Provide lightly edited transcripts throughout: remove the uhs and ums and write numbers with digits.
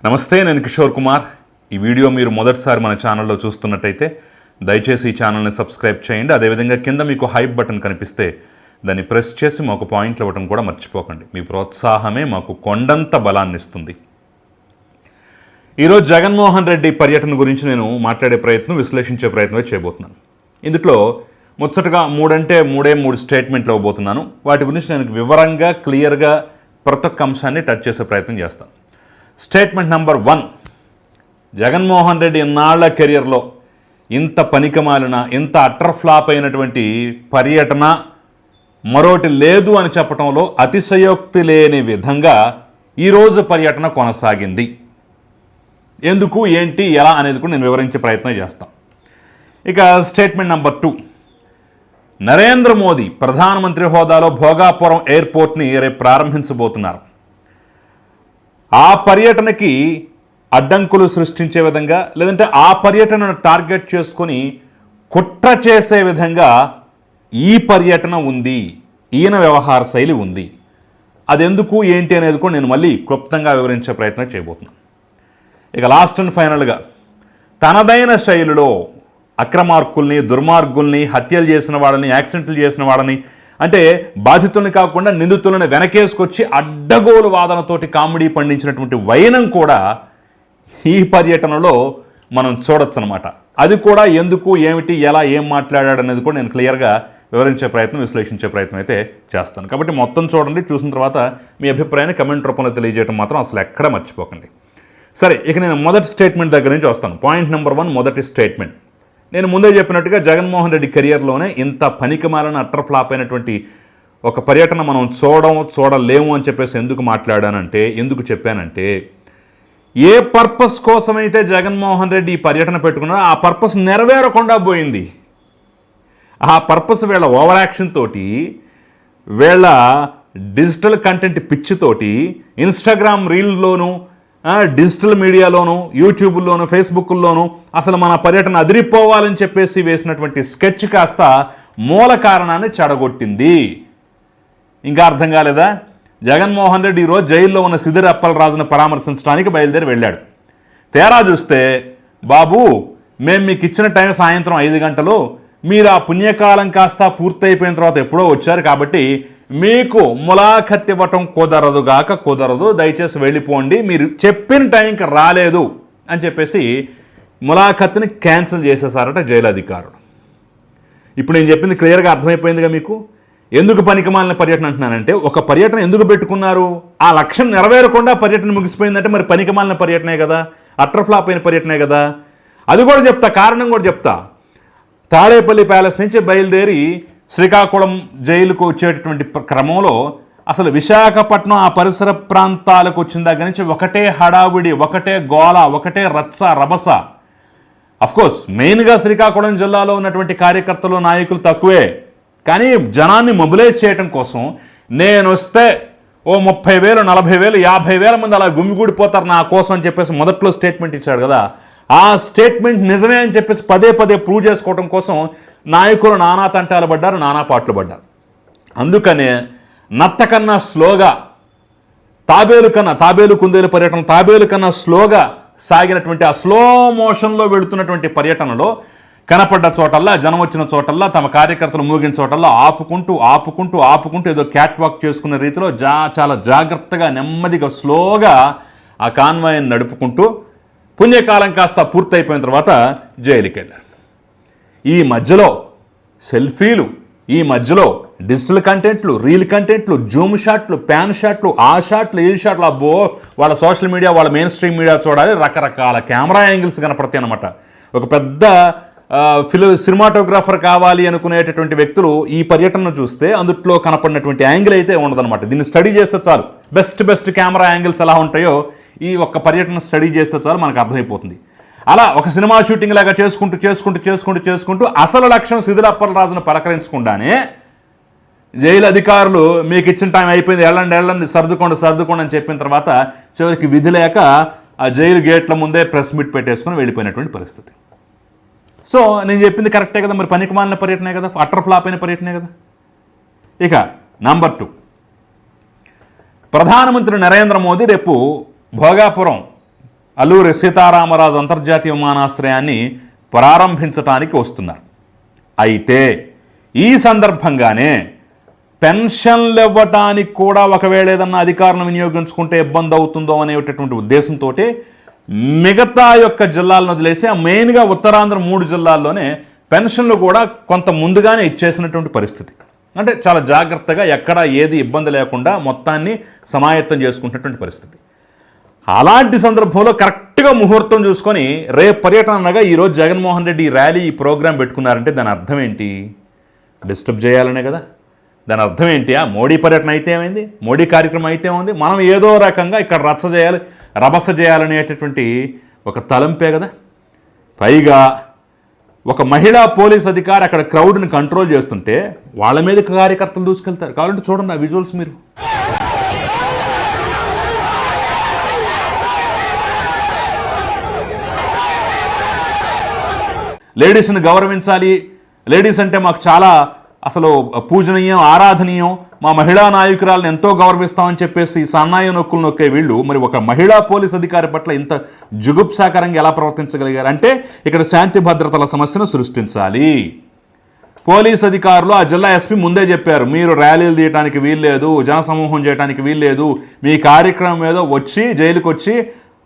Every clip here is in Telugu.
నమస్తే, నేను కిషోర్ కుమార్. ఈ వీడియో మీరు మొదటిసారి మన ఛానల్లో చూస్తున్నట్టయితే దయచేసి ఈ ఛానల్ని సబ్స్క్రైబ్ చేయండి. అదేవిధంగా కింద మీకు హైప్ బటన్ కనిపిస్తే దాన్ని ప్రెస్ చేసి మాకు పాయింట్లు ఇవ్వడం కూడా మర్చిపోకండి. మీ ప్రోత్సాహమే మాకు కొండంత బలాన్ని ఇస్తుంది. ఈరోజు జగన్మోహన్ రెడ్డి పర్యటన గురించి నేను మాట్లాడే ప్రయత్నం, విశ్లేషించే ప్రయత్నమే చేయబోతున్నాను. ఇందులో ముచ్చటగా మూడు స్టేట్మెంట్లు ఇవ్వబోతున్నాను. వాటి గురించి నేను వివరంగా, క్లియర్గా ప్రతి ఒక్క అంశాన్ని టచ్ చేసే ప్రయత్నం చేస్తాను. స్టేట్మెంట్ నెంబర్ 1, జగన్మోహన్ రెడ్డి ఇన్నాళ్ల కెరియర్లో ఇంత పనికిమాలిన, ఇంత అట్టర్ ఫ్లాప్ అయినటువంటి పర్యటన మరోటి లేదు అని చెప్పడంలో అతిశయోక్తి లేని విధంగా ఈరోజు పర్యటన కొనసాగింది. ఎందుకు, ఏంటి, ఎలా అనేది కూడా నేను వివరించే ప్రయత్నం చేస్తాను. ఇక స్టేట్మెంట్ నెంబర్ 2, నరేంద్ర మోదీ ప్రధానమంత్రి హోదాలో భోగాపురం ఎయిర్పోర్ట్ని రేపు ప్రారంభించబోతున్నారు. ఆ పర్యటనకి అడ్డంకులు సృష్టించే విధంగా, లేదంటే ఆ పర్యటనను టార్గెట్ చేసుకొని కుట్ర చేసే విధంగా ఈ పర్యటన ఉంది, ఈయన వ్యవహార శైలి ఉంది. అదెందుకు, ఏంటి అనేది కూడా నేను మళ్ళీ క్లుప్తంగా వివరించే ప్రయత్నం చేయబోతున్నాను. ఇక లాస్ట్ అండ్ ఫైనల్గా తనదైన శైలిలో అక్రమార్కుల్ని, దుర్మార్గుల్ని, హత్యలు చేసిన వాళ్ళని, యాక్సిడెంట్లు చేసిన వాళ్ళని, అంటే బాధితుల్ని కాకుండా నిందితులను వెనకేసుకొచ్చి అడ్డగోలు వాదనతోటి కామెడీ పండించినటువంటి వైనం కూడా ఈ పర్యటనలో మనం చూడొచ్చు అనమాట. అది కూడా ఎందుకు, ఏమిటి, ఎలా, ఏం మాట్లాడాడు అనేది కూడా నేను క్లియర్గా వివరించే ప్రయత్నం, విశ్లేషించే ప్రయత్నం అయితే చేస్తాను. కాబట్టి మొత్తం చూడండి. చూసిన తర్వాత మీ అభిప్రాయాన్ని కమెంట్ రూపంలో తెలియజేయడం మాత్రం అసలు ఎక్కడ మర్చిపోకండి. సరే, ఇక నేను మొదటి స్టేట్మెంట్ దగ్గర నుంచి వస్తాను. పాయింట్ నెంబర్ 1, మొదటి స్టేట్మెంట్. నేను ముందే చెప్పినట్టుగా జగన్మోహన్ రెడ్డి కెరియర్లోనే ఇంత పనికిమాలిన, అట్టర్ ఫ్లాప్ అయినటువంటి ఒక పర్యటన మనం చూడలేము అని చెప్పేసి ఎందుకు చెప్పానంటే ఏ పర్పస్ కోసమైతే జగన్మోహన్ రెడ్డి ఈ పర్యటన పెట్టుకున్నారో ఆ పర్పస్ నెరవేరకుండా పోయింది. ఆ పర్పస్ వీళ్ళ ఓవర్ యాక్షన్ తోటి, వీళ్ళ డిజిటల్ కంటెంట్ పిచ్చితోటి, ఇన్స్టాగ్రామ్ రీల్లోనూ, డిజిటల్ మీడియాలోను, యూట్యూబ్లోను, ఫేస్బుక్లోను అసలు మన పర్యటన అదిరిపోవాలని చెప్పేసి వేసినటువంటి స్కెచ్ కాస్త మూల కారణాన్ని చెడగొట్టింది. ఇంకా అర్థం కాలేదా? జగన్మోహన్ రెడ్డి ఈరోజు జైల్లో ఉన్న సిదిరి అప్పలరాజును పరామర్శించడానికి బయలుదేరి వెళ్ళాడు. తేరా చూస్తే, బాబు మేము మీకు ఇచ్చిన టైం సాయంత్రం 5 గంటలు, మీరు ఆ పుణ్యకాలం కాస్త పూర్తయిపోయిన తర్వాత ఎప్పుడో వచ్చారు కాబట్టి మీకు ములాఖత్ ఇవ్వటం కుదరదు, దయచేసి వెళ్ళిపోండి, మీరు చెప్పిన టైంకి రాలేదు అని చెప్పేసి ములాఖత్ని క్యాన్సిల్ చేసేసారట జైలు అధికారులు. ఇప్పుడు నేను చెప్పింది క్లియర్గా అర్థమైపోయిందిగా మీకు. ఎందుకు పనికిమాలిన పర్యటన అంటున్నానంటే, ఒక పర్యటన ఎందుకు పెట్టుకున్నారు, ఆ లక్ష్యం నెరవేరకుండా పర్యటన ముగిసిపోయిందంటే మరి పనికిమాలిన పర్యటనే కదా, అట్టర్ ఫ్లాప్ అయిన పర్యటనే కదా. అది కూడా చెప్తా, కారణం కూడా చెప్తా. తాడేపల్లి ప్యాలెస్ నుంచి బయలుదేరి శ్రీకాకుళం జైలుకు వచ్చేటటువంటి క్రమంలో అసలు విశాఖపట్నం ఆ పరిసర ప్రాంతాలకు వచ్చిన దగ్గర నుంచి ఒకటే హడావిడి, ఒకటే గోల, ఒకటే రచ్చ రభస. అఫ్కోర్స్ మెయిన్గా శ్రీకాకుళం జిల్లాలో ఉన్నటువంటి కార్యకర్తలు, నాయకులు తక్కువే, కానీ జనాన్ని మొబిలైజ్ చేయడం కోసం నేను వస్తే ఓ 30,000, 40,000, 50,000 మంది అలా గుమిగూడిపోతారు నా కోసం అని చెప్పేసి మొదట్లో స్టేట్మెంట్ ఇచ్చాడు కదా. ఆ స్టేట్మెంట్ నిజమే అని చెప్పేసి పదే ప్రూవ్ చేసుకోవడం కోసం నాయకులు నానా తంటాలు పడ్డారు, నానా పాటలు పడ్డారు. అందుకనే నత్త కన్నా స్లోగా, తాబేలు కుందేలు పర్యటన తాబేలు కన్నా స్లోగా సాగినటువంటి ఆ స్లో మోషన్లో వెళుతున్నటువంటి పర్యటనలో కనపడ్డ చోటల్లా, జనం వచ్చిన చోటల్లా, తమ కార్యకర్తలు మూగిన చోటల్లా ఆపుకుంటూ ఏదో క్యాట్ వాక్ చేసుకున్న రీతిలో చాలా జాగ్రత్తగా, నెమ్మదిగా, స్లోగా ఆ కాన్వాయ్ని నడుపుకుంటూ పుణ్యకాలం కాస్త పూర్తయిపోయిన తర్వాత జైలుకి వెళ్ళారు. ఈ మధ్యలో సెల్ఫీలు, ఈ మధ్యలో డిజిటల్ కంటెంట్లు, రీల్ కంటెంట్లు, జూమ్ షాట్లు, ప్యాన్ షాట్లు, ఆ షాట్లు, ఈ షాట్లు, అబ్బో వాళ్ళ సోషల్ మీడియా, వాళ్ళ మెయిన్ స్ట్రీమ్ మీడియా చూడాలి, రకరకాల కెమెరా యాంగిల్స్ కనపడతాయి అన్నమాట. ఒక పెద్ద సినిమాటోగ్రాఫర్ కావాలి అనుకునేటటువంటి వ్యక్తులు ఈ పర్యటనను చూస్తే అందుట్లో కనపడినటువంటి యాంగిల్ అయితే ఉండదన్నమాట. దీన్ని స్టడీ చేస్తే చాలు, బెస్ట్ కెమెరా యాంగిల్స్ ఎలా ఉంటాయో ఈ ఒక్క పర్యటన స్టడీ చేస్తే చాలు మనకు అర్థమైపోతుంది. అలా ఒక సినిమా షూటింగ్ లాగా చేసుకుంటూ అసలు లక్ష్యం సిదిరి అప్పలరాజును పలకరించకుండానే జైలు అధికారులు మీకు ఇచ్చిన టైం అయిపోయింది, వెళ్ళండి, సర్దుకోండి అని చెప్పిన తర్వాత చివరికి విధి లేక ఆ జైలు గేట్ల ముందే ప్రెస్ మీట్ పెట్టేసుకుని వెళ్ళిపోయినటువంటి పరిస్థితి. సో నేను చెప్పింది కరెక్టే కదా, మరి పనికిమాలిన పర్యటనే కదా, అట్టర్ ఫ్లాప్ అయిన పర్యటనే కదా. ఇక నంబర్ 2, ప్రధానమంత్రి నరేంద్ర మోదీ రేపు భోగాపురం అల్లూరి సీతారామరాజు అంతర్జాతీయ విమానాశ్రయాన్ని ప్రారంభించడానికి వస్తున్నారు. అయితే ఈ సందర్భంగానే పెన్షన్లు ఇవ్వటానికి కూడా ఒకవేళ ఏదన్నా అధికారులను వినియోగించుకుంటే ఇబ్బంది అవుతుందో అనేటటువంటి ఉద్దేశంతో మిగతా యొక్క జిల్లాలను వదిలేసి మెయిన్గా ఉత్తరాంధ్ర 3 జిల్లాల్లోనే పెన్షన్లు కూడా కొంత ముందుగానే ఇచ్చేసినటువంటి పరిస్థితి. అంటే చాలా జాగ్రత్తగా ఎక్కడ ఏది ఇబ్బంది లేకుండా మొత్తాన్ని సమాయత్తం చేసుకుంటున్నటువంటి పరిస్థితి. అలాంటి సందర్భంలో కరెక్ట్గా ముహూర్తం చూసుకొని రేపు పర్యటన అనగా ఈరోజు జగన్మోహన్ రెడ్డి ఈ ర్యాలీ ఈ ప్రోగ్రాం పెట్టుకున్నారంటే దాని అర్థం ఏంటి? డిస్టర్బ్ చేయాలనే కదా. దాని అర్థం ఏంటి? మోడీ పర్యటన అయితే ఏమైంది, మోడీ కార్యక్రమం అయితే ఉంది, మనం ఏదో రకంగా ఇక్కడ రచ్చ చేయాలి, రభస చేయాలనేటటువంటి ఒక తలంపే కదా. పైగా ఒక మహిళా పోలీస్ అధికారి అక్కడ క్రౌడ్ని కంట్రోల్ చేస్తుంటే వాళ్ళ మీద కార్యకర్తలు దూసుకెళ్తారు. కావాలంటే చూడండి ఆ విజువల్స్ మీరు. లేడీస్ని గౌరవించాలి, లేడీస్ అంటే మాకు చాలా అసలు పూజనీయం, ఆరాధనీయం, మా మహిళా నాయకురాలను ఎంతో గౌరవిస్తామని చెప్పేసి సన్నాయి నొక్కులు నొక్కే వీళ్ళు మరి ఒక మహిళా పోలీస్ అధికారి పట్ల ఇంత జుగుప్సాకరంగా ఎలా ప్రవర్తించగలిగారు? అంటే ఇక్కడ శాంతి భద్రతల సమస్యను సృష్టించాలి. పోలీస్ అధికారులు ఆ జిల్లా ఎస్పీ ముందే చెప్పారు, మీరు ర్యాలీలు తీయడానికి వీల్లేదు, జనసమూహం చేయడానికి వీల్లేదు, మీ కార్యక్రమం ఏదో వచ్చి జైలుకి వచ్చి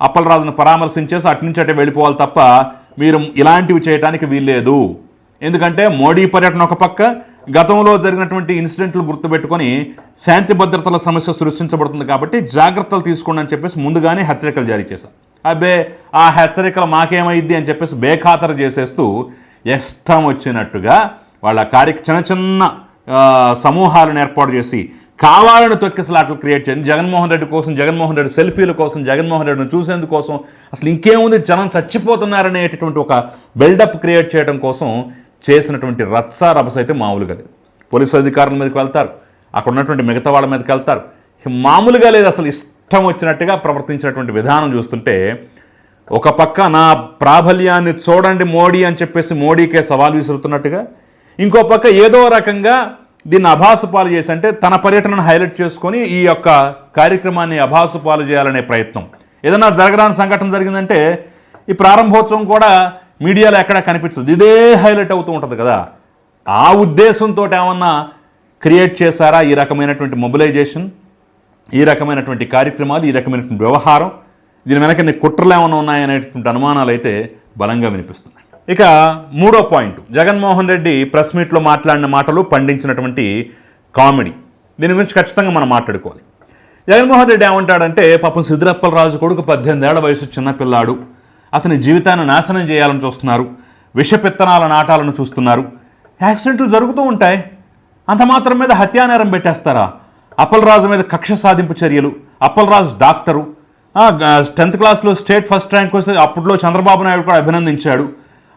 అప్పలరాజును పరామర్శించేసి అటు నుంచి అటే వెళ్ళిపోవాలి తప్ప మీరు ఇలాంటివి చేయడానికి వీల్లేదు. ఎందుకంటే మోడీ పర్యటన ఒక పక్క, గతంలో జరిగినటువంటి ఇన్సిడెంట్లు గుర్తుపెట్టుకొని శాంతి భద్రతల సమస్య సృష్టించబడుతుంది కాబట్టి జాగ్రత్తలు తీసుకోండి అని చెప్పేసి ముందుగానే హెచ్చరికలు జారీ చేశారు. అబ్బే ఆ హెచ్చరికలు మాకేమైద్ది అని చెప్పేసి బేఖాతరు చేసేస్తూ ఇష్టం వచ్చినట్టుగా వాళ్ళ చిన్న చిన్న సమూహాలను ఏర్పాటు చేసి కావాలని తొక్కిసలాటలు క్రియేట్ చేయండి. జగన్మోహన్ రెడ్డి కోసం, జగన్మోహన్ రెడ్డి సెల్ఫీల కోసం, జగన్మోహన్ రెడ్డిని చూసేందుకోసం, అసలు ఇంకేముంది జనం చచ్చిపోతున్నారనేటటువంటి ఒక బిల్డప్ క్రియేట్ చేయడం కోసం చేసినటువంటి రత్సా రభస అయితే మామూలుగా లేదు. పోలీసు అధికారుల మీదకి వెళ్తారు, అక్కడ ఉన్నటువంటి మిగతా వాళ్ళ మీదకి వెళ్తారు, మామూలుగా లేదు. అసలు ఇష్టం వచ్చినట్టుగా ప్రవర్తించినటువంటి విధానం చూస్తుంటే ఒక పక్క నా ప్రాబల్యాన్ని చూడండి మోడీ అని చెప్పేసి మోడీకే సవాల్ విసురుతున్నట్టుగా, ఇంకో పక్క ఏదో రకంగా దీన్ని అభాసుపాలు చేసి అంటే తన పర్యటనను హైలైట్ చేసుకొని ఈ యొక్క కార్యక్రమాన్ని అభాసుపాలు చేయాలనే ప్రయత్నం. ఏదైనా జరగరాని సంఘటన జరిగిందంటే ఈ ప్రారంభోత్సవం కూడా మీడియాలో ఎక్కడా కనిపించదు, ఇదే హైలైట్ అవుతూ ఉంటుంది కదా. ఆ ఉద్దేశంతో ఏమన్నా క్రియేట్ చేశారా ఈ రకమైనటువంటి మొబిలైజేషన్, ఈ రకమైనటువంటి కార్యక్రమాలు, ఈ రకమైనటువంటి వ్యవహారం? దీని వెనక కుట్రలు ఏమైనా ఉన్నాయనేటువంటి అనుమానాలు అయితే బలంగా వినిపిస్తున్నాయి. ఇక మూడో పాయింట్, జగన్మోహన్ రెడ్డి ప్రెస్ మీట్లో మాట్లాడిన మాటలు పండించినటువంటి కామెడీ. దీని గురించి ఖచ్చితంగా మనం మాట్లాడుకోవాలి. జగన్మోహన్ రెడ్డి ఏమంటాడంటే, పాపం సిద్ధిరప్పలరాజు కొడుకు 18 ఏళ్ల వయసు చిన్నపిల్లాడు, అతని జీవితాన్ని నాశనం చేయాలని చూస్తున్నారు, విషపెత్తనాల నాటాలను చూస్తున్నారు, యాక్సిడెంట్లు జరుగుతూ ఉంటాయి, అంత మాత్రం మీద హత్యానేరం పెట్టేస్తారా? అప్పలరాజు మీద కక్ష సాధింపు చర్యలు. అప్పలరాజు డాక్టరు, 10th క్లాస్లో స్టేట్ ఫస్ట్ ర్యాంక్ వస్తే అప్పట్లో చంద్రబాబు నాయుడు కూడా అభినందించాడు.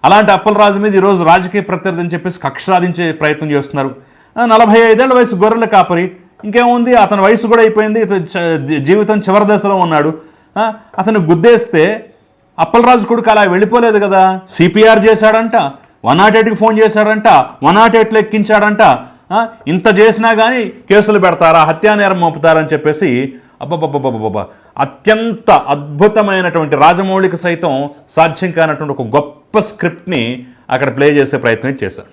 అలాంటి అప్పలరాజు మీద ఈరోజు రాజకీయ ప్రత్యర్థి అని చెప్పేసి కక్ష సాధించే ప్రయత్నం చేస్తున్నారు. 45 ఏళ్ల వయసు గొర్రెల కాపరి, ఇంకేముంది, అతని వయసు కూడా అయిపోయింది, జీవితం చివరి దశలో ఉన్నాడు. అతను గుద్దేస్తే అప్పలరాజు కొడుకు అలా వెళ్ళిపోలేదు కదా, సిపిఆర్ చేశాడంట, 108కి ఫోన్ చేశాడంట, 108లో ఎక్కించాడంట. ఇంత చేసినా కానీ కేసులు పెడతారా, హత్యానేరం మోపుతారని చెప్పేసి అబ్బబ్బబ్బబ్బబ్బా, అత్యంత అద్భుతమైనటువంటి రాజమౌళికి సైతం సాధ్యం కానటువంటి ఒక గొప్ప స్క్రిప్ట్ని అక్కడ ప్లే చేసే ప్రయత్నం చేశారు.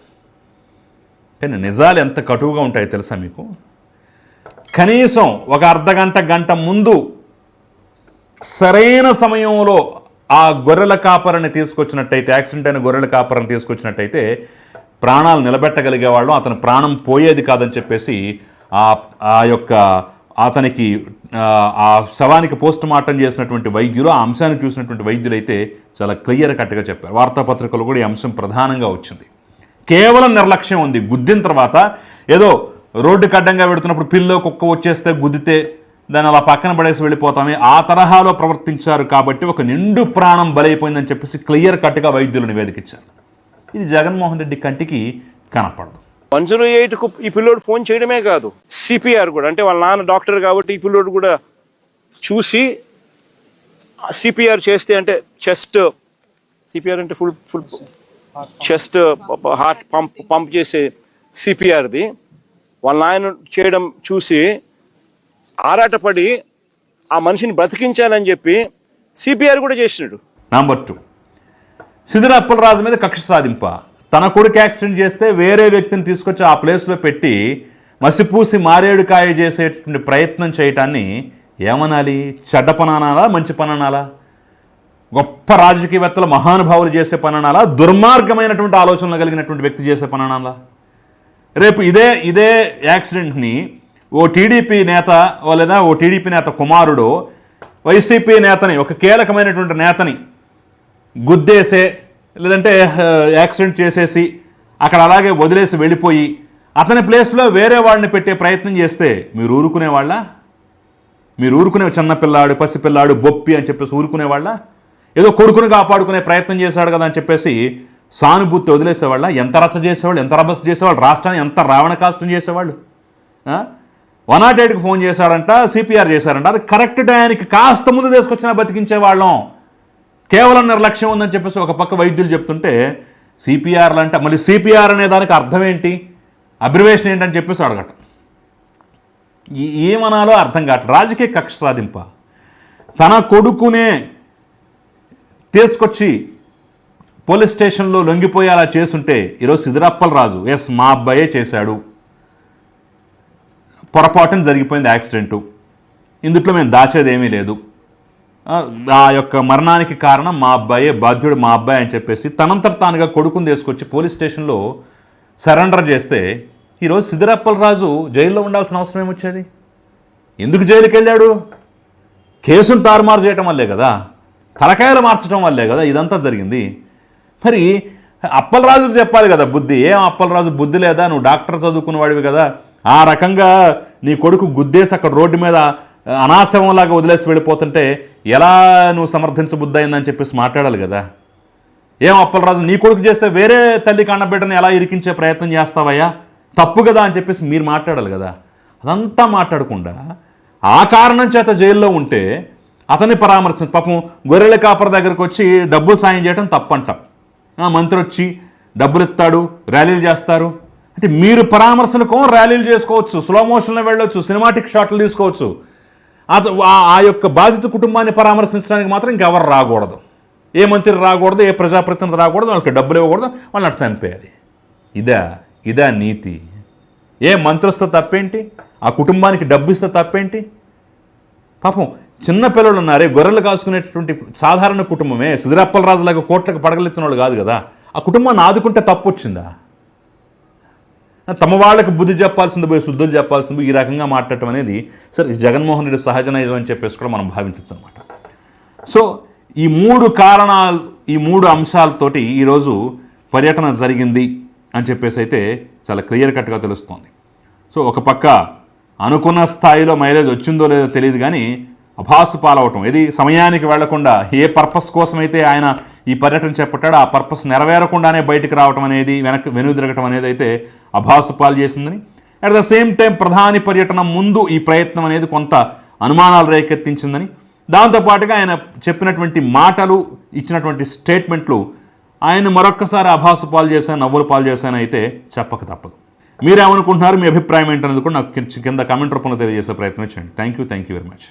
కానీ నిజాలు ఎంత కటువుగా ఉంటాయో తెలుసా మీకు? కనీసం ఒక అర్ధగంట గంట ముందు సరైన సమయంలో ఆ గొర్రెల కాపరిని తీసుకొచ్చినట్టయితే, యాక్సిడెంట్ అయిన గొర్రెల కాపరిని తీసుకొచ్చినట్టయితే ప్రాణాలు నిలబెట్టగలిగేవాళ్ళు, అతని ప్రాణం పోయేది కాదని చెప్పేసి ఆ యొక్క అతనికి ఆ శవానికి పోస్ట్ మార్టం చేసినటువంటి వైద్యులు, ఆ అంశాన్ని చూసినటువంటి వైద్యులు అయితే చాలా క్లియర్ కట్గా చెప్పారు. వార్తాపత్రికలు కూడా ఈ అంశం ప్రధానంగా వచ్చింది. కేవలం నిర్లక్ష్యం ఉంది. గుద్దిన తర్వాత ఏదో రోడ్డుకి అడ్డంగా పెడుతున్నప్పుడు పిల్లో కుక్క వచ్చేస్తే గుద్దితే దాన్ని అలా పక్కన పడేసి వెళ్ళిపోతామే, ఆ తరహాలో ప్రవర్తించారు కాబట్టి ఒక నిండు ప్రాణం బలైపోయిందని చెప్పేసి క్లియర్ కట్గా వైద్యులు నివేదికిచ్చారు. ఇది జగన్మోహన్ రెడ్డి కంటికి కనపడదు. 108కు ఈ పిల్లోడు ఫోన్ చేయడమే కాదు, సిపిఆర్ కూడా, అంటే వాళ్ళ నాన్న డాక్టర్ కాబట్టి ఈ పిల్లోడు కూడా చూసి సిపిఆర్ చేస్తే, అంటే చెస్ట్ సిపిఆర్ అంటే ఫుల్ చెస్ట్ హార్ట్ పంప్ చేసే సిపిఆర్ది వాళ్ళ నాయన చేయడం చూసి ఆరాటపడి ఆ మనిషిని బ్రతికించాలని చెప్పి సిపిఆర్ కూడా చేసినాడు. నంబర్ 2, సిదిర అప్పలరాజు మీద కక్ష సాధింప. తన కొడుకు యాక్సిడెంట్ చేస్తే వేరే వ్యక్తిని తీసుకొచ్చి ఆ ప్లేస్లో పెట్టి మసిపూసి మారేడుకాయ చేసేటువంటి ప్రయత్నం చేయటాన్ని ఏమనాలి? చెడ్డ పని అనాలా, మంచి పని అనాలా? గొప్ప రాజకీయవేత్తలు మహానుభావులు చేసే పని అనాలా, దుర్మార్గమైనటువంటి ఆలోచనలు కలిగినటువంటి వ్యక్తి చేసే పని అనాలా? రేపు ఇదే యాక్సిడెంట్ని ఓ టీడీపీ నేత లేదా ఓ టీడీపీ నేత కుమారుడు వైసీపీ నేతని, ఒక కీలకమైనటువంటి నేతని గుద్దేసే లేదంటే యాక్సిడెంట్ చేసేసి అక్కడ అలాగే వదిలేసి వెళ్ళిపోయి అతని ప్లేస్లో వేరే వాడిని పెట్టే ప్రయత్నం చేస్తే మీరు ఊరుకునేవాళ్ళ? మీరు ఊరుకునే చిన్నపిల్లాడు, పసిపిల్లాడు, బొప్పి అని చెప్పేసి ఊరుకునేవాళ్ళ? ఏదో కొడుకుని కాపాడుకునే ప్రయత్నం చేశాడు కదా అని చెప్పేసి సానుభూతి వదిలేసేవాళ్ళ? ఎంత రచ్చ చేసేవాళ్ళు, ఎంత రభస చేసేవాళ్ళు, రాష్ట్రాన్ని ఎంత రావణ కాష్టం చేసేవాళ్ళు. 108కి ఫోన్ చేశాడంట, సిపిఆర్ చేశారంట. అది కరెక్ట్ టైంకి కాస్త ముందు తీసుకొచ్చినా బతికించే వాళ్ళం. కేవలం నిర్లక్ష్యం ఉందని చెప్పేసి ఒక పక్క వైద్యులు చెప్తుంటే సిపిఆర్లు అంటే మళ్ళీ సిపిఆర్ అనే దానికి అర్థం ఏంటి, అబ్రివేషన్ ఏంటని చెప్పేసి అడగట. ఏమనాలో అర్థం కావట్లేదు. రాజకీయ కక్ష సాధింప. తన కొడుకునే తీసుకొచ్చి పోలీస్ స్టేషన్లో లొంగిపోయేలా చేసుంటే ఈరోజు సిదిరప్పలరాజు ఎస్ మా అబ్బాయే చేశాడు, పొరపాటున జరిగిపోయింది యాక్సిడెంటు, ఇందుట్లో మేము దాచేదేమీ లేదు, ఆ యొక్క మరణానికి కారణం మా అబ్బాయే, బాధ్యుడు మా అబ్బాయి అని చెప్పేసి తనంతట తానుగా కొడుకుని తీసుకొచ్చి పోలీస్ స్టేషన్లో సరెండర్ చేస్తే ఈరోజు సిదిరప్పలరాజు జైల్లో ఉండాల్సిన అవసరం ఏమొచ్చేది? ఎందుకు జైలుకి వెళ్ళాడు? కేసును తారుమారు చేయటం వల్లే కదా, తలకాయలు మార్చడం వల్లే కదా ఇదంతా జరిగింది. మరి అప్పలరాజుకు చెప్పాలి కదా బుద్ధి. ఏం అప్పలరాజు బుద్ధి లేదా? నువ్వు డాక్టర్ చదువుకున్నవాడివి కదా, ఆ రకంగా నీ కొడుకు గుద్దేసి అక్కడ రోడ్డు మీద అనాశవంలాగా వదిలేసి వెళ్ళిపోతుంటే ఎలా నువ్వు సమర్థించబుద్ధి అయిందని చెప్పేసి మాట్లాడాలి కదా. ఏం అప్పలరాజు నీ కొడుకు చేస్తే వేరే తల్లి కన్నబిడ్డని ఎలా ఇరికించే ప్రయత్నం చేస్తావయ్యా, తప్పు కదా అని చెప్పేసి మీరు మాట్లాడాలి కదా. అదంతా మాట్లాడకుండా ఆ కారణం చేత జైల్లో ఉంటే అతన్ని పరామర్శించి పాపం గొర్రెల కాపర దగ్గరకు వచ్చి డబ్బులు సాయం చేయడం తప్పంటాం. మంత్రి వచ్చి డబ్బులు ఇస్తాడు, ర్యాలీలు చేస్తారు అంటే మీరు పరామర్శలకు ర్యాలీలు చేసుకోవచ్చు, స్లో మోషన్లో వెళ్ళొచ్చు, సినిమాటిక్ షాట్లు తీసుకోవచ్చు. ఆ యొక్క బాధిత కుటుంబాన్ని పరామర్శించడానికి మాత్రం ఇంకెవరు రాకూడదు, ఏ మంత్రి రాకూడదు, ఏ ప్రజాప్రతినిధి రాకూడదు, వాళ్ళకి డబ్బులు ఇవ్వకూడదు, వాళ్ళని అటు చంపేయాలి. ఇదా నీతి? ఏ మంత్రిస్తే తప్పేంటి? ఆ కుటుంబానికి డబ్బు ఇస్తే తప్పేంటి? పాపం చిన్న పిల్లలు ఉన్నారే, గొర్రెలు కాసుకునేటటువంటి సాధారణ కుటుంబమే, సిదిరప్పలరాజులాగా కోట్లకు పడగలెత్తిన వాళ్ళు కాదు కదా. ఆ కుటుంబాన్ని ఆదుకుంటే తప్పు వచ్చిందా? తమ వాళ్ళకి బుద్ధి చెప్పాల్సింది పోయి శుద్ధులు చెప్పాల్సింది ఈ రకంగా మాట్లాడటం అనేది సరే జగన్మోహన్ రెడ్డి సహజ నైజం అని చెప్పేసి కూడా మనం భావించవచ్చు అనమాట. సో ఈ 3 కారణాలు, ఈ 3 అంశాలతోటి ఈరోజు పర్యటన జరిగింది అని చెప్పేసి అయితే చాలా క్లియర్ కట్గా తెలుస్తోంది. సో ఒక పక్క అనుకున్న స్థాయిలో మైలేజ్ వచ్చిందో లేదో తెలియదు కానీ అభాసు పాలవటం, ఇది సమయానికి వెళ్లకుండా ఏ పర్పస్ కోసమైతే ఆయన ఈ పర్యటన చేపట్టాడో ఆ పర్పస్ నెరవేరకుండానే బయటికి రావటం అనేది, వెనుదిరగటం అనేది అయితే అభాసు పాలు చేసిందని, అట్ ద సేమ్ టైం ప్రధాని పర్యటన ముందు ఈ ప్రయత్నం అనేది కొంత అనుమానాలు రేకెత్తించిందని, దాంతోపాటుగా ఆయన చెప్పినటువంటి మాటలు, ఇచ్చినటువంటి స్టేట్మెంట్లు ఆయన మరొక్కసారి అభాసు పాలు చేశాను, నవ్వులు పాలు చేశాను అయితే చెప్పక తప్పదు. మీరేమనుకుంటున్నారు, మీ అభిప్రాయం ఏంటనేది కూడా నాకు కింద కామెంట్ రూపంలో తెలియజేసే ప్రయత్నం చేయండి. Thank you very much.